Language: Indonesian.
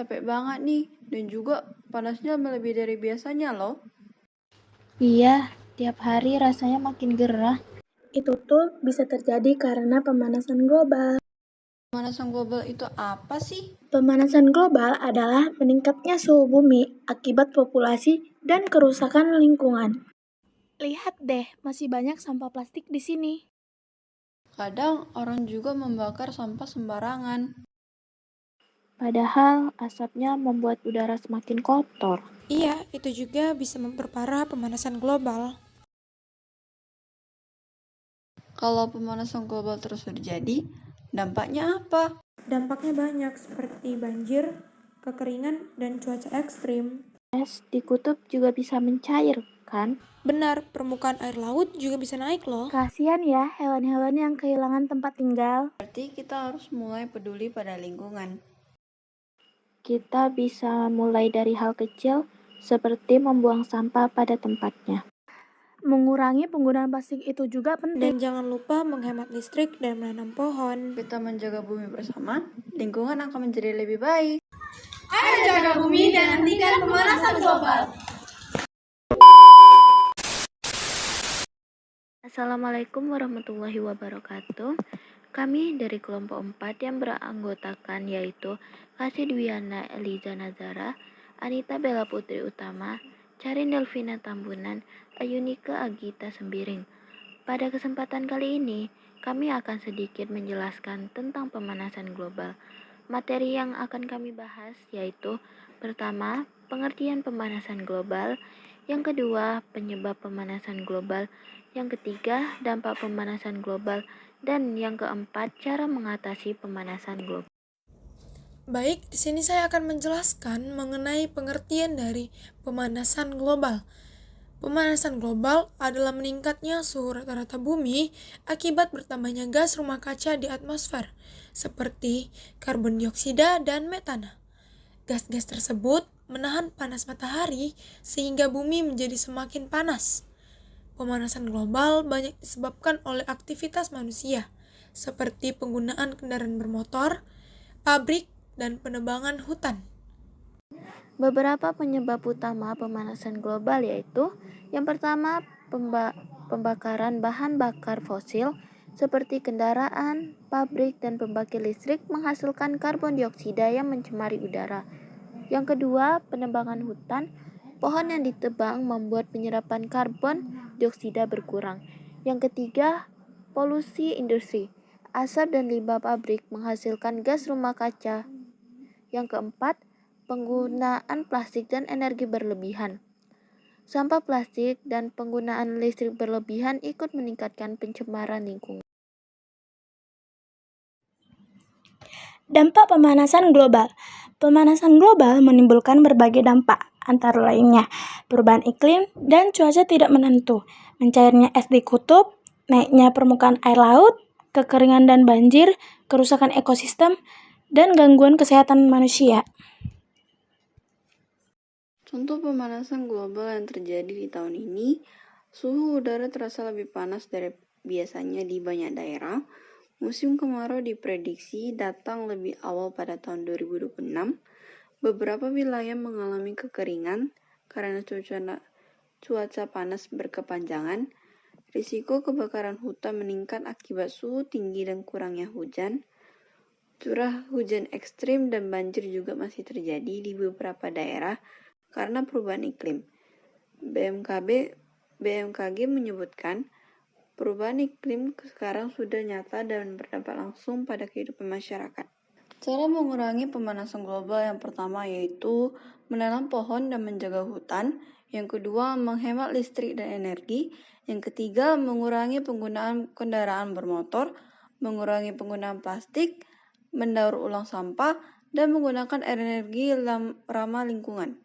capek banget nih, dan juga panasnya lebih dari biasanya loh. Iya, tiap hari rasanya makin gerah. Itu tuh bisa terjadi karena pemanasan global. Pemanasan global itu apa sih? Pemanasan global adalah meningkatnya suhu bumi akibat populasi dan kerusakan lingkungan. Lihat deh, masih banyak sampah plastik di sini. Kadang orang juga membakar sampah sembarangan. Padahal asapnya membuat udara semakin kotor. Iya, itu juga bisa memperparah pemanasan global. Kalau pemanasan global terus terjadi, dampaknya apa? Dampaknya banyak seperti banjir, kekeringan, dan cuaca ekstrim. Es di kutub juga bisa mencair, kan? Benar, permukaan air laut juga bisa naik loh. Kasihan ya hewan-hewan yang kehilangan tempat tinggal. Berarti kita harus mulai peduli pada lingkungan. Kita bisa mulai dari hal kecil, seperti membuang sampah pada tempatnya. Mengurangi penggunaan plastik itu juga penting. Dan jangan lupa menghemat listrik dan menanam pohon. Kita menjaga bumi bersama, lingkungan akan menjadi lebih baik. Ayo jaga bumi dan hentikan pemanasan global. Assalamualaikum warahmatullahi wabarakatuh. Kami dari kelompok 4 yang beranggotakan yaitu Kasih Dwiana Eliza Nazara, Anita Bella Putri Utama, Carin Delvina Tambunan, Ayunika Agita Sembiring. Pada kesempatan kali ini, kami akan sedikit menjelaskan tentang pemanasan global. Materi yang akan kami bahas yaitu pertama, pengertian pemanasan global, yang kedua, penyebab pemanasan global, yang ketiga, dampak pemanasan global, dan yang keempat, cara mengatasi pemanasan global. Baik, di sini saya akan menjelaskan mengenai pengertian dari pemanasan global. Pemanasan global adalah meningkatnya suhu rata-rata bumi akibat bertambahnya gas rumah kaca di atmosfer, seperti karbon dioksida dan metana. Gas-gas tersebut menahan panas matahari sehingga bumi menjadi semakin panas. Pemanasan global banyak disebabkan oleh aktivitas manusia, seperti penggunaan kendaraan bermotor, pabrik, dan penebangan hutan. Beberapa penyebab utama pemanasan global yaitu yang pertama, pembakaran bahan bakar fosil seperti kendaraan, pabrik, dan pembangkit listrik menghasilkan karbon dioksida yang mencemari udara. Yang kedua, penebangan hutan. Pohon yang ditebang membuat penyerapan karbon dioksida berkurang. Yang ketiga, polusi industri. Asap dan limbah pabrik menghasilkan gas rumah kaca. Yang keempat, penggunaan plastik dan energi berlebihan. Sampah plastik dan penggunaan listrik berlebihan ikut meningkatkan pencemaran lingkungan. Dampak pemanasan global. Pemanasan global menimbulkan berbagai dampak, antara lainnya perubahan iklim dan cuaca tidak menentu, mencairnya es di kutub, naiknya permukaan air laut, kekeringan dan banjir, kerusakan ekosistem, dan gangguan kesehatan manusia. Contoh pemanasan global yang terjadi di tahun ini, suhu udara terasa lebih panas dari biasanya di banyak daerah. Musim kemarau diprediksi datang lebih awal pada tahun 2026. Beberapa wilayah mengalami kekeringan karena cuaca panas berkepanjangan. Risiko kebakaran hutan meningkat akibat suhu tinggi dan kurangnya hujan. Curah hujan ekstrim dan banjir juga masih terjadi di beberapa daerah karena perubahan iklim. BMKG menyebutkan perubahan iklim sekarang sudah nyata dan berdampak langsung pada kehidupan masyarakat. Cara mengurangi pemanasan global yang pertama yaitu menanam pohon dan menjaga hutan. Yang kedua, menghemat listrik dan energi. Yang ketiga, mengurangi penggunaan kendaraan bermotor, mengurangi penggunaan plastik, mendaur ulang sampah, dan menggunakan energi ramah lingkungan.